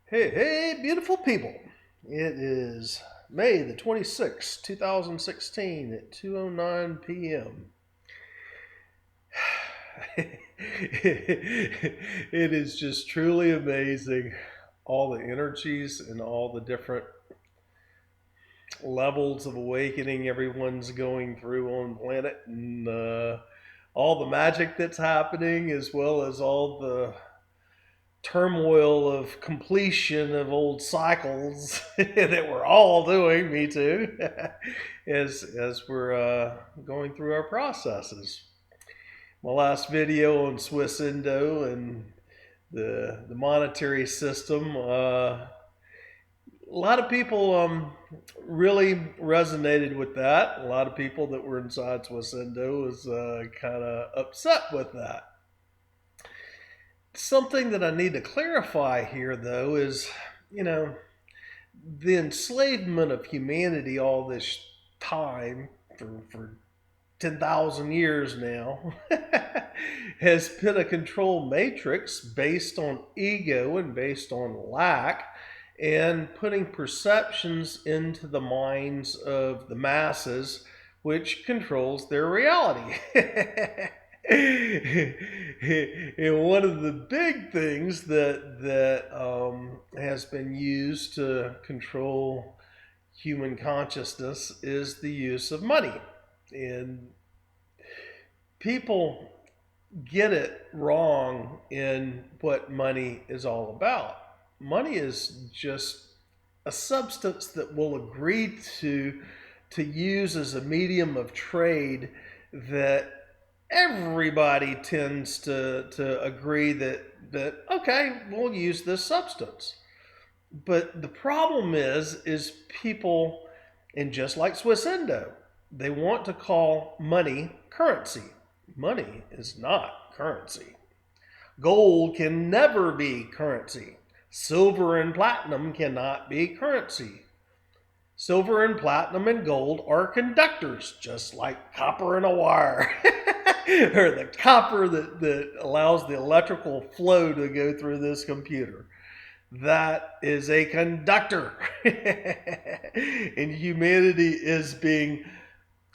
Hey, hey, beautiful people. It is May the 26th, 2016 at 2:09 p.m. It is just truly amazing all the energies and all the different levels of awakening everyone's going through on planet and all the magic that's happening as well as all the turmoil of completion of old cycles that we're all doing, me too, as we're going through our processes. My last video on Swissindo and the monetary system, a lot of people really resonated with that. A lot of people that were inside Swissindo was kind of upset with that. Something that I need to clarify here, though, is the enslavement of humanity all this time for 10,000 years now has been a control matrix based on ego and based on lack and putting perceptions into the minds of the masses, which controls their reality. And one of the big things that has been used to control human consciousness is the use of money. And people get it wrong in what money is all about. Money is just a substance that we'll agree to use as a medium of trade that everybody tends to agree that okay, we'll use this substance. But the problem is people, and just like Swissindo, they want to call money currency. Money is not currency. Gold can never be currency. Silver and platinum cannot be currency. Silver and platinum and gold are conductors, just like copper and a wire. Or the copper that allows the electrical flow to go through this computer. That is a conductor. And humanity is being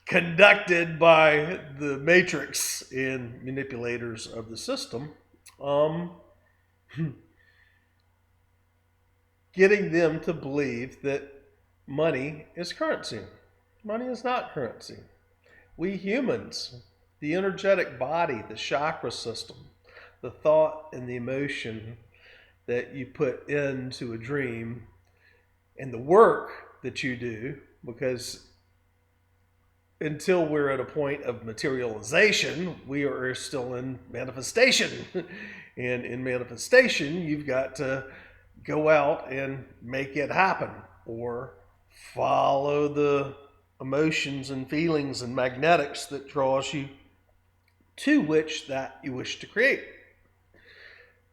conducted by the matrix and manipulators of the system, getting them to believe that money is currency. Money is not currency. We humans, the energetic body, the chakra system, the thought and the emotion that you put into a dream, and the work that you do, because until we're at a point of materialization, we are still in manifestation. And in manifestation, you've got to go out and make it happen, or follow the emotions and feelings and magnetics that draws you to which that you wish to create.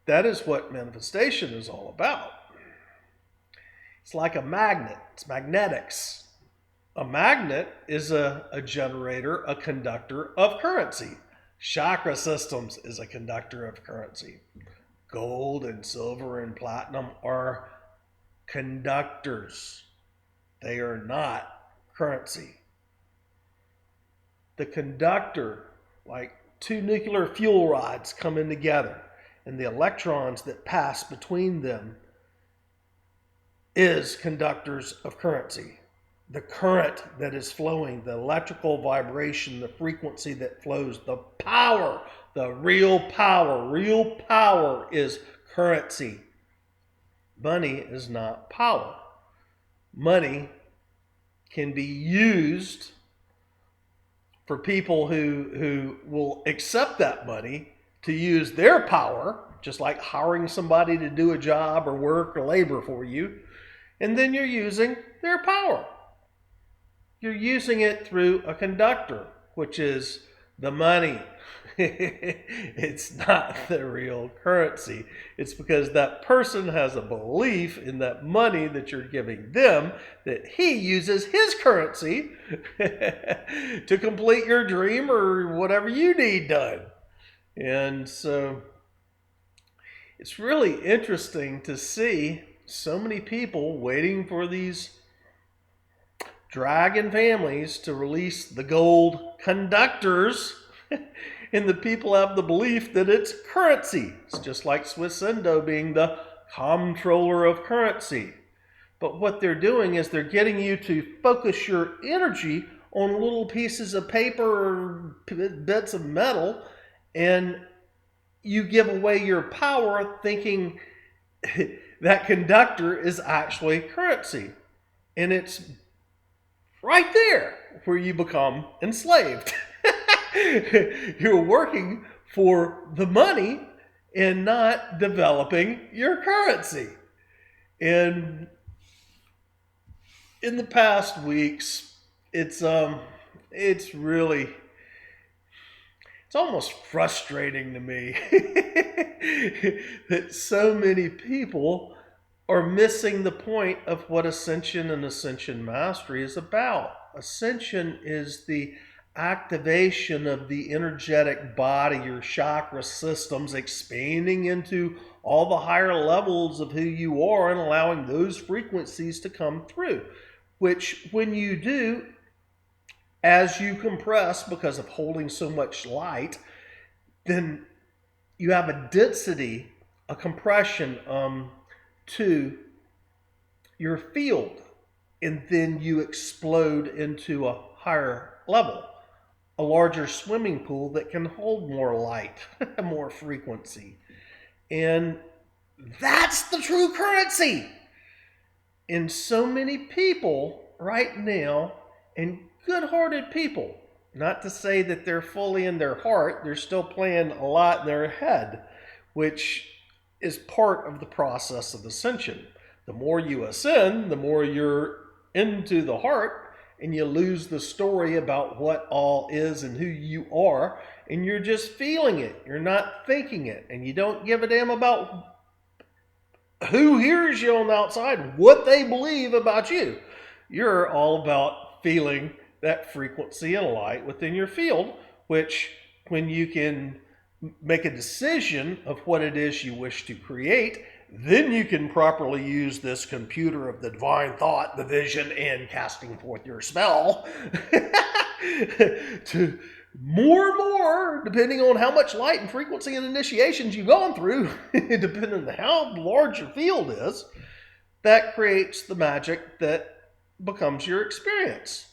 That is what manifestation is all about. It's like a magnet. It's magnetics. A magnet is a generator, a conductor of currency. Chakra systems is a conductor of currency. Gold and silver and platinum are conductors. They are not currency. The conductor, like two nuclear fuel rods coming together, and the electrons that pass between them is conductors of currency. The current that is flowing, the electrical vibration, the frequency that flows, the power, the real power is currency. Money is not power. Money can be used for people who will accept that money to use their power, just like hiring somebody to do a job or work or labor for you, and then you're using their power. You're using it through a conductor, which is the money. It's not the real currency. It's because that person has a belief in that money that you're giving them, that he uses his currency to complete your dream or whatever you need done. And so it's really interesting to see so many people waiting for these dragon families to release the gold conductors. And the people have the belief that it's currency. It's just like Swissindo being the comptroller of currency. But what they're doing is they're getting you to focus your energy on little pieces of paper or bits of metal, and you give away your power thinking that conductor is actually currency. And it's right there where you become enslaved. You're working for the money and not developing your currency. And in the past weeks, it's really, it's almost frustrating to me that so many people are missing the point of what Ascension and Ascension Mastery is about. Ascension is the activation of the energetic body, your chakra systems, expanding into all the higher levels of who you are and allowing those frequencies to come through, which when you do, as you compress because of holding so much light, then you have a density, a compression to your field, and then you explode into a higher level, a larger swimming pool that can hold more light, more frequency. And that's the true currency. And so many people right now, and good-hearted people, not to say that they're fully in their heart, they're still playing a lot in their head, which is part of the process of ascension. The more you ascend, the more you're into the heart, and you lose the story about what all is and who you are, and you're just feeling it. You're not thinking it, and you don't give a damn about who hears you on the outside, what they believe about you. You're all about feeling that frequency and light within your field, which when you can make a decision of what it is you wish to create, then you can properly use this computer of the divine thought, the vision, and casting forth your spell to more and more, depending on how much light and frequency and initiations you've gone through, depending on how large your field is, that creates the magic that becomes your experience.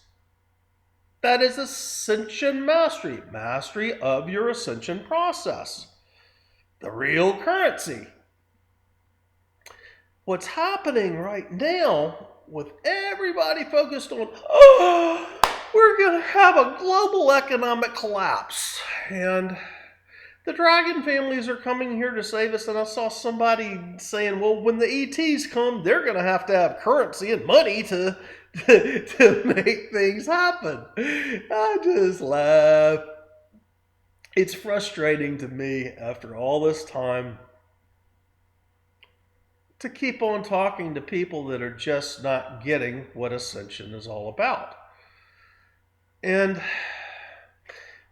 That is Ascension Mastery, mastery of your ascension process, the real currency. What's happening right now with everybody focused on, we're going to have a global economic collapse, and the dragon families are coming here to save us. And I saw somebody saying, well, when the ETs come, they're going to have currency and money to make things happen. I just laugh. It's frustrating to me after all this time to keep on talking to people that are just not getting what Ascension is all about. And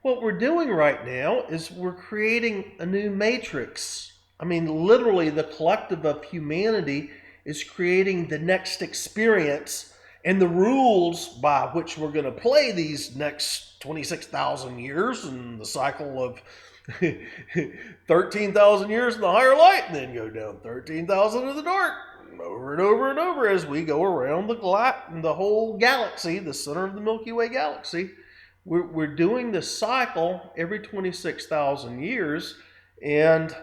what we're doing right now is we're creating a new matrix. I mean, literally, the collective of humanity is creating the next experience and the rules by which we're going to play these next 26,000 years and the cycle of 13,000 years in the higher light, and then go down 13,000 in the dark, over and over and over as we go around the whole galaxy, the center of the Milky Way galaxy. We're doing this cycle every 26,000 years, and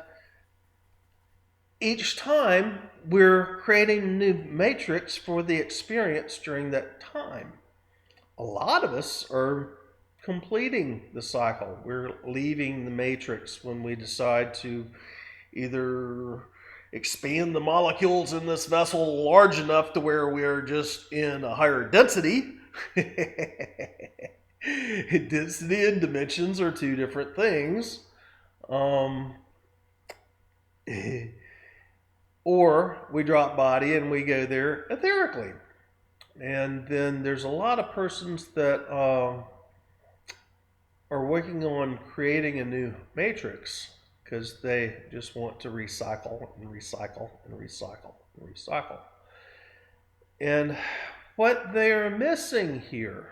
each time we're creating a new matrix for the experience during that time. A lot of us are completing the cycle. We're leaving the matrix when we decide to either expand the molecules in this vessel large enough to where we're just in a higher density. Density and dimensions are two different things. Or we drop body and we go there etherically. And then there's a lot of persons that are working on creating a new matrix because they just want to recycle and recycle and recycle. recycle. And what they are missing here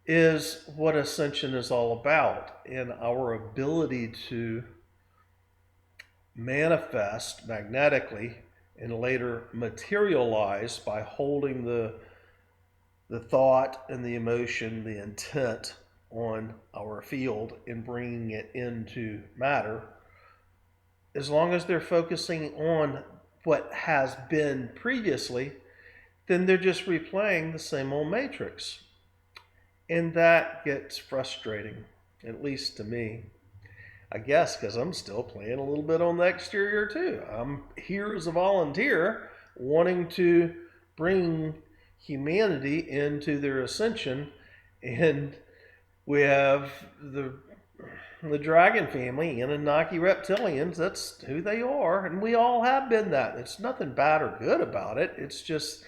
is what ascension is all about, and our ability to manifest magnetically and later materialize by holding the thought and the emotion, the intent on our field and bringing it into matter. As long as they're focusing on what has been previously, then they're just replaying the same old matrix. And that gets frustrating, at least to me. I guess because I'm still playing a little bit on the exterior too. I'm here as a volunteer wanting to bring humanity into their ascension, and we have the dragon family, Anunnaki reptilians. That's who they are, and we all have been that. It's nothing bad or good about it. It's just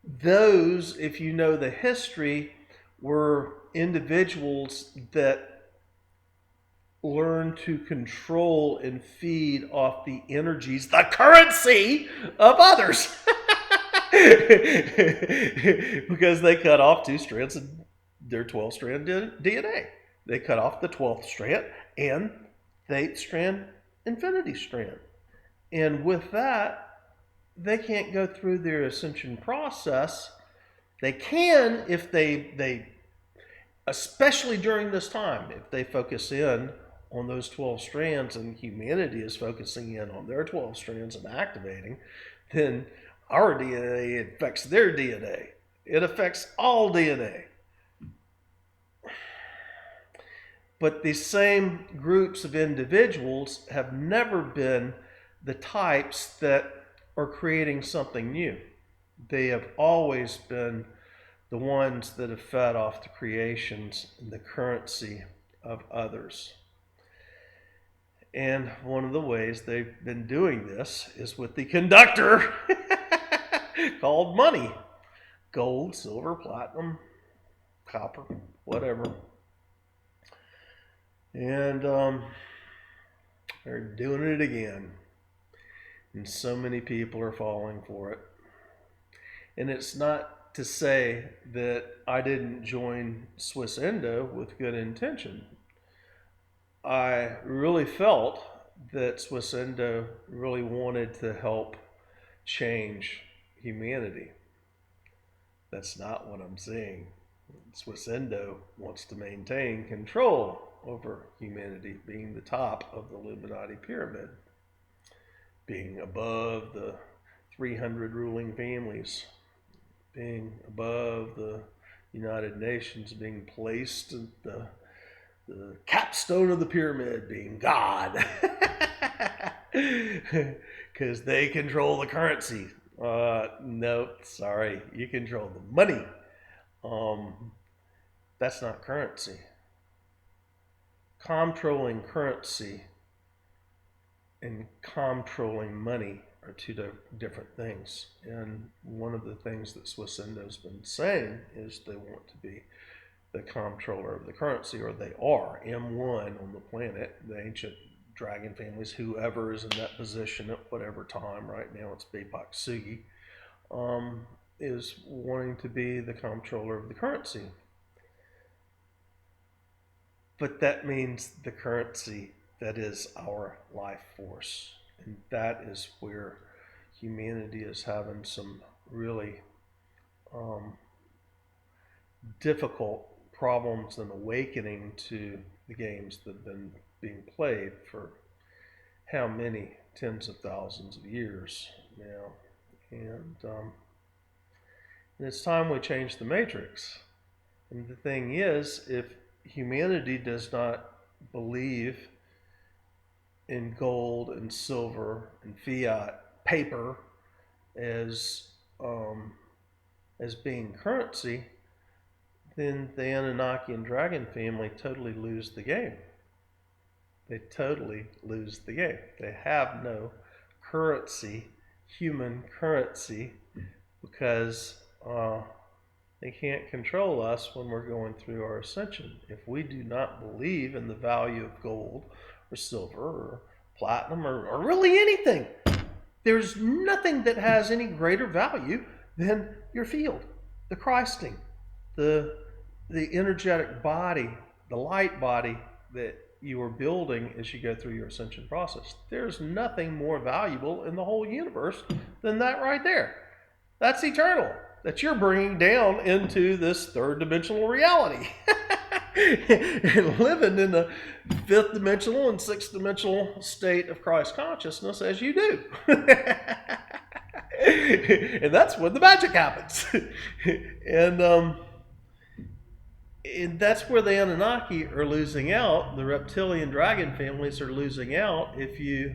those, if you know the history, were individuals that learn to control and feed off the energies, the currency of others. Because they cut off 2 strands of their 12-strand DNA. They cut off the 12th strand and the 8th strand infinity strand. And with that, they can't go through their ascension process. They can if they especially during this time, if they focus in on those 12 strands and humanity is focusing in on their 12 strands and activating, then our DNA affects their DNA. It affects all DNA. But these same groups of individuals have never been the types that are creating something new. They have always been the ones that have fed off the creations and the currency of others. And one of the ways they've been doing this is with the conductor called money. Gold, silver, platinum, copper, whatever. And they're doing it again. And so many people are falling for it. And it's not to say that I didn't join Swissindo with good intention. I really felt that Swissindo really wanted to help change humanity. That's not what I'm seeing. Swissindo wants to maintain control over humanity, being the top of the Illuminati pyramid, being above the 300 ruling families, being above the United Nations, being placed at the capstone of the pyramid, being God. Because they control the currency. No, sorry, you control the money. That's not currency. Controlling currency and controlling money are 2 different things. And one of the things that Swissindo's been saying is they want to be the comptroller of the currency, or they are M1 on the planet. The ancient dragon families, whoever is in that position at whatever time, right now it's Bapak Sugi, is wanting to be the comptroller of the currency. But that means the currency that is our life force. And that is where humanity is having some really difficult problems and awakening to the games that have been being played for how many tens of thousands of years now. And it's time we change the matrix. And the thing is, if humanity does not believe in gold and silver and fiat paper as being currency, then the Anunnaki and Dragon family totally lose the game. They totally lose the game. They have no currency, human currency, because they can't control us when we're going through our ascension. If we do not believe in the value of gold or silver or platinum, or really anything. There's nothing that has any greater value than your field, the Christing, the energetic body, the light body that you are building as you go through your ascension process. There's nothing more valuable in the whole universe than that right there. That's eternal, that you're bringing down into this third dimensional reality. And living in the fifth dimensional and sixth dimensional state of Christ consciousness as you do. And that's when the magic happens. And that's where the Anunnaki are losing out. The reptilian dragon families are losing out if you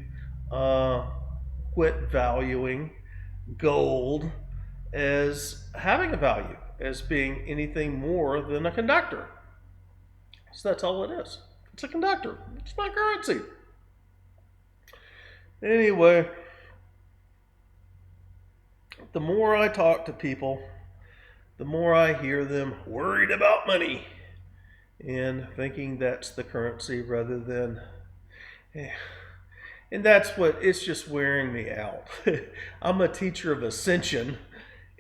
quit valuing gold as having a value, as being anything more than a conductor. So that's all it is. It's a conductor. It's not currency. Anyway, the more I talk to people, the more I hear them worried about money and thinking that's the currency rather than... And that's what, it's just wearing me out. I'm a teacher of ascension,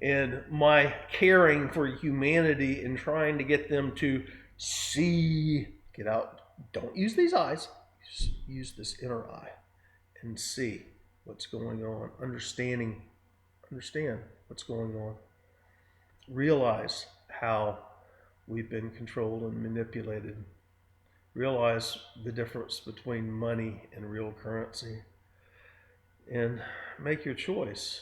and my caring for humanity and trying to get them to see, get out, don't use these eyes, use this inner eye and see what's going on, understand what's going on, realize how we've been controlled and manipulated, realize the difference between money and real currency, and make your choice.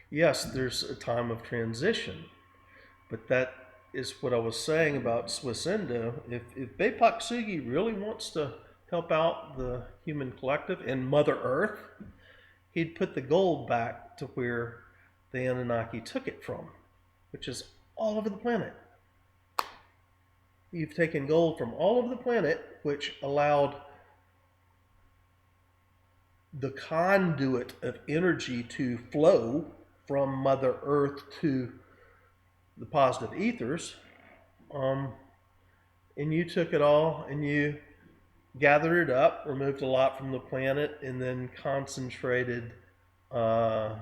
Yes, there's a time of transition, but that is what I was saying about Swissindo. If Bapak Sugi really wants to help out the human collective and Mother Earth, he'd put the gold back to where the Anunnaki took it from, which is all over the planet. You've taken gold from all over the planet, which allowed the conduit of energy to flow from Mother Earth to the positive ethers, and you took it all and you gathered it up, removed a lot from the planet, and then concentrated so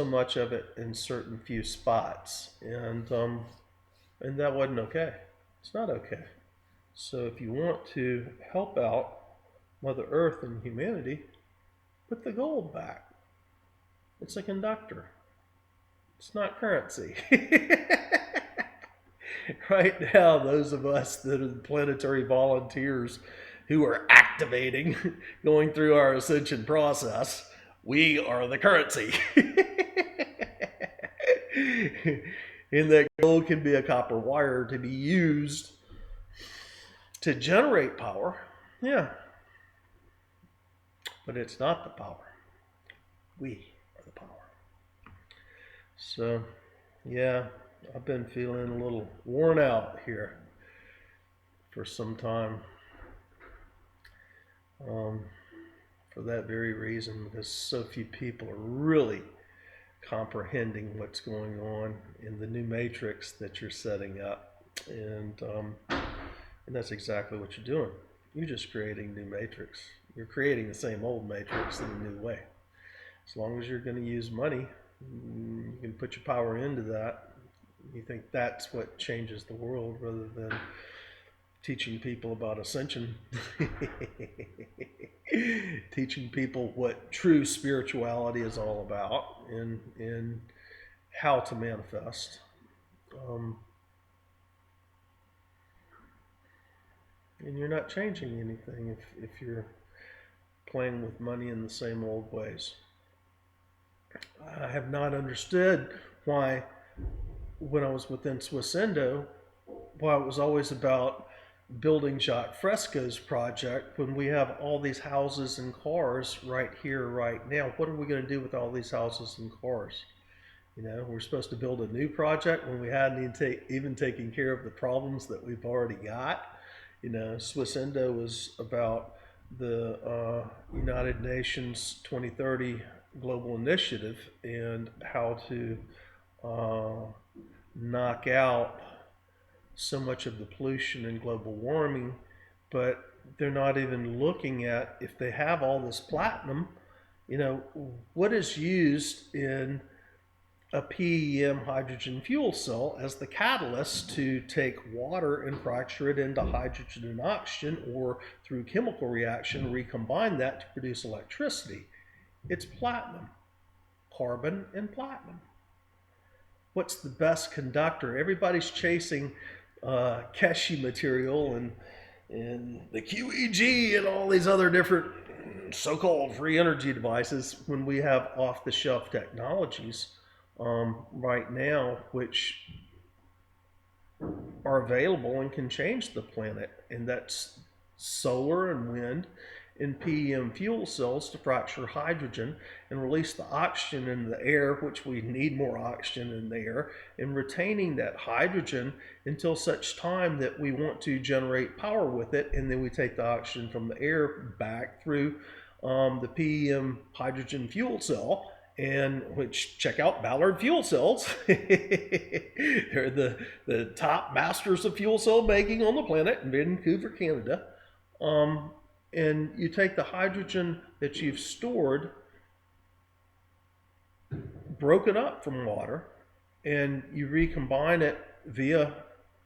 much of it in certain few spots, and that wasn't okay. It's not okay. So if you want to help out Mother Earth and humanity, put the gold back. It's a conductor. It's not currency. Right now, those of us that are the planetary volunteers who are activating, going through our ascension process, we are the currency. And that gold can be a copper wire to be used to generate power. Yeah. But it's not the power. We are the power. So, yeah, I've been feeling a little worn out here for some time. For that very reason, because so few people are really comprehending what's going on in the new matrix that you're setting up. And that's exactly what you're doing. You're just creating new matrix. You're creating the same old matrix in a new way. As long as you're going to use money, you can put your power into that. You think that's what changes the world rather than teaching people about ascension. Teaching people what true spirituality is all about and how to manifest. And you're not changing anything if you're playing with money in the same old ways. I have not understood why, when I was within Swissindo, why it was always about building Jacques Fresco's project when we have all these houses and cars right here, right now. What are we going to do with all these houses and cars? You know, we're supposed to build a new project when we hadn't even taken care of the problems that we've already got. You know, Swissindo was about the United Nations 2030 Global Initiative and how to knock out so much of the pollution and global warming but they're not even looking at, if they have all this platinum, what is used in a PEM hydrogen fuel cell as the catalyst to take water and fracture it into hydrogen and oxygen, or through chemical reaction recombine that to produce electricity. It's platinum, carbon and platinum. What's the best conductor? Everybody's chasing Keshe material and the QEG and all these other different so-called free energy devices, when we have off-the-shelf technologies right now which are available and can change the planet, and that's solar and wind and PEM fuel cells to fracture hydrogen and release the oxygen in the air, which we need more oxygen in the air, and retaining that hydrogen until such time that we want to generate power with it, and then we take the oxygen from the air back through the PEM hydrogen fuel cell, and which, check out Ballard fuel cells. They're the top masters of fuel cell making on the planet in Vancouver, Canada. And you take the hydrogen that you've stored, broken up from water, and you recombine it via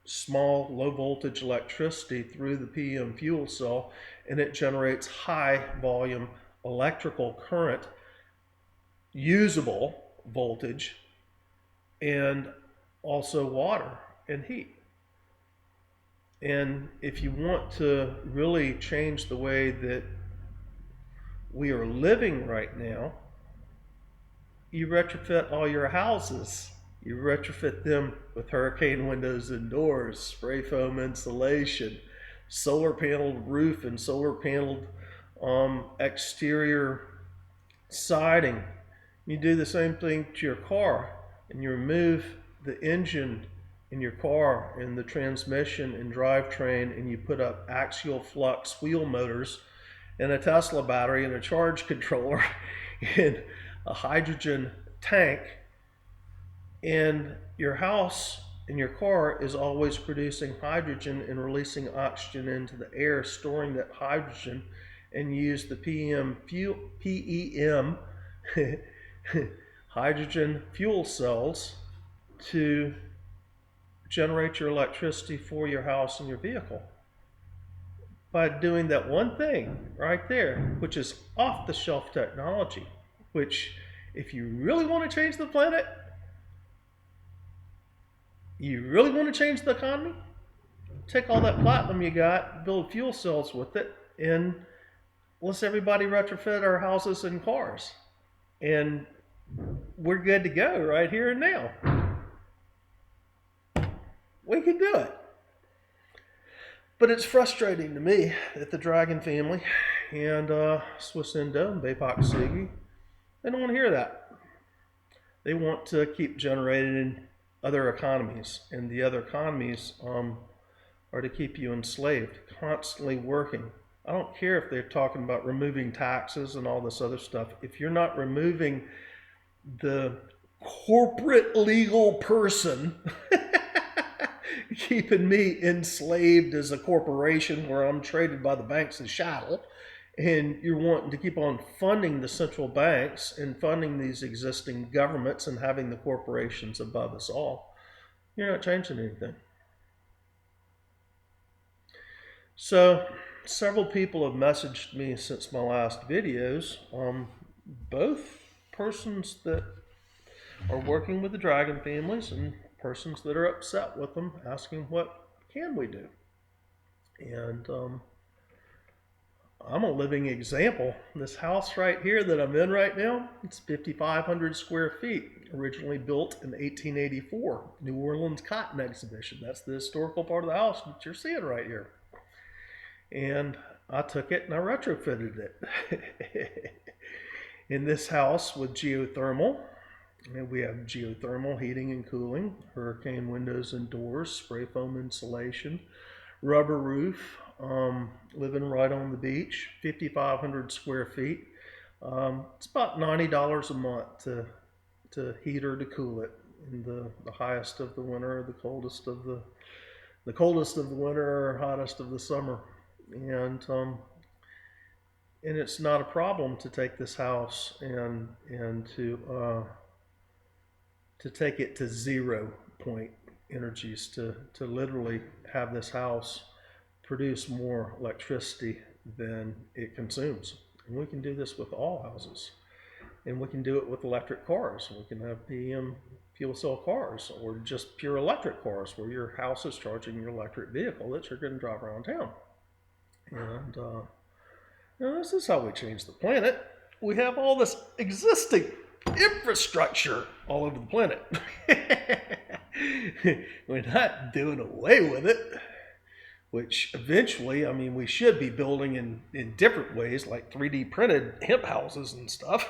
small low voltage electricity through the PEM fuel cell, and it generates high volume electrical current, usable voltage, and also water and heat. And if you want to really change the way that we are living right now, you retrofit all your houses. You retrofit them with hurricane windows and doors, spray foam insulation, solar paneled roof and solar paneled exterior siding. You do the same thing to your car, and you remove the engine in your car and the transmission and drivetrain, and you put up axial flux wheel motors and a Tesla battery and a charge controller and a hydrogen tank, and your house and your car is always producing hydrogen and releasing oxygen into the air, storing that hydrogen, and use the PEM hydrogen fuel cells to generate your electricity for your house and your vehicle. By doing that one thing right there, which is off-the-shelf technology, which, if you really want to change the planet, you really want to change the economy, take all that platinum you got, build fuel cells with it, and let's everybody retrofit our houses and cars. And we're good to go right here and now. We can do it. But it's frustrating to me that the Dragon family and Swissindo and Bapak-Sigi, they don't want to hear that. They want to keep generating in other economies, and the other economies are to keep you enslaved, constantly working. I don't care if they're talking about removing taxes and all this other stuff. If you're not removing the corporate legal person keeping me enslaved as a corporation where I'm traded by the banks as chattel, and you're wanting to keep on funding the central banks and funding these existing governments and having the corporations above us all, you're not changing anything. So several people have messaged me since my last videos, both persons that are working with the Dragon families and persons that are upset with them, asking what can we do. And I'm a living example. This house right here that I'm in right now, it's 5,500 square feet, originally built in 1884, New Orleans Cotton Exhibition. That's the historical part of the house that you're seeing right here. And I took it and I retrofitted it. In this house with geothermal, and we have geothermal heating and cooling, hurricane windows and doors, spray foam insulation, rubber roof, living right on the beach, 5,500 square feet. It's about $90 a month to heat or to cool it in the highest of the winter, or the coldest of the winter, or hottest of the summer. And it's not a problem to take this house and to take it to 0 point energies, to literally have this house produce more electricity than it consumes. And we can do this with all houses. And we can do it with electric cars. We can have PM fuel cell cars or just pure electric cars where your house is charging your electric vehicle that you're going to drive around town. And this is how we change the planet. We have all this existing infrastructure all over the planet. We're not doing away with it, which eventually, I mean, we should be building in different ways, like 3D printed hemp houses and stuff.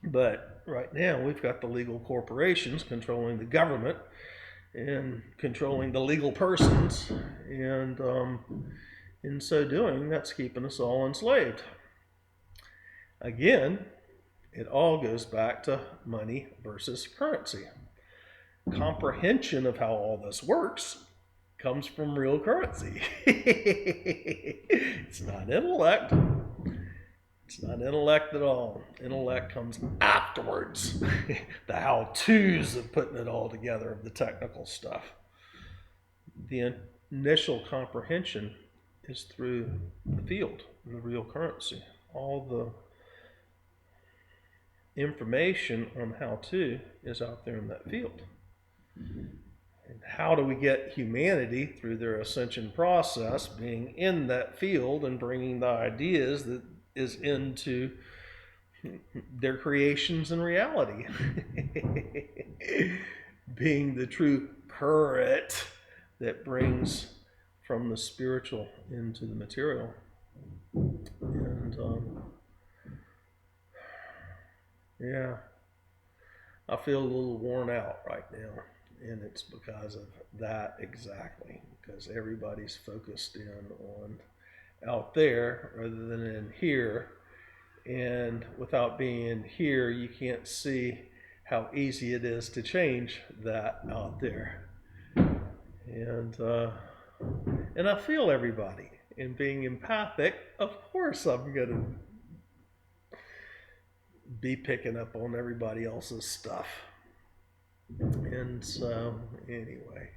But right now, we've got the legal corporations controlling the government and controlling the legal persons. And in so doing, that's keeping us all enslaved. Again, it all goes back to money versus currency. Comprehension of how all this works comes from real currency. It's not intellect. It's not intellect at all. Intellect comes afterwards. The how-tos of putting it all together, of the technical stuff. The initial comprehension is through the field, the real currency. All the information on how-to is out there in that field. And how do we get humanity through their ascension process being in that field and bringing the ideas that is into their creations and reality? Being the true current that brings from the spiritual into the material. And yeah, I feel a little worn out right now. And it's because of that exactly. Because everybody's focused in on out there rather than in here. And without being in here, you can't see how easy it is to change that out there. And I feel everybody. And being empathic, of course I'm going to be picking up on everybody else's stuff. And so, anyway,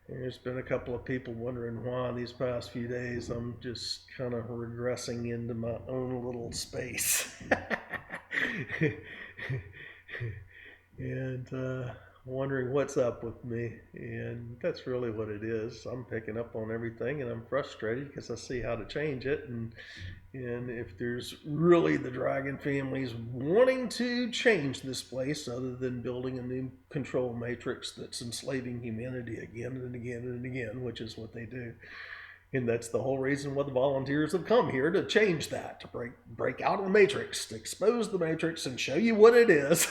there's been a couple of people wondering why these past few days I'm just kind of regressing into my own little space. And wondering what's up with me. And that's really what it is. I'm picking up on everything and I'm frustrated because I see how to change it. And if there's really the dragon families wanting to change this place other than building a new control matrix that's enslaving humanity again and again and again, which is what they do. And that's the whole reason why the volunteers have come here, to change that, to break out of the matrix, to expose the matrix and show you what it is,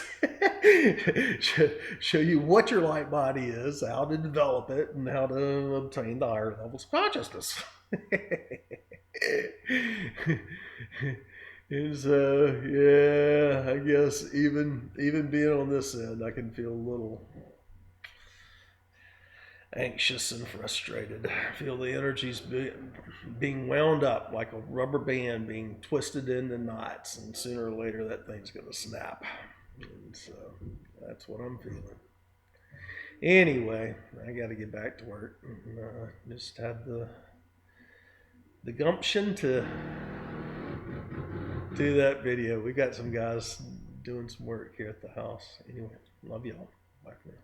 show you what your light body is, how to develop it, and how to obtain the higher levels of consciousness. Is yeah, I guess even being on this end, I can feel a little anxious and frustrated. I feel the energies being wound up like a rubber band being twisted into knots, and sooner or later that thing's going to snap. And so that's what I'm feeling. Anyway, I got to get back to work. Just had the gumption to do that video. We got some guys doing some work here at the house. Anyway, love y'all. Bye for now.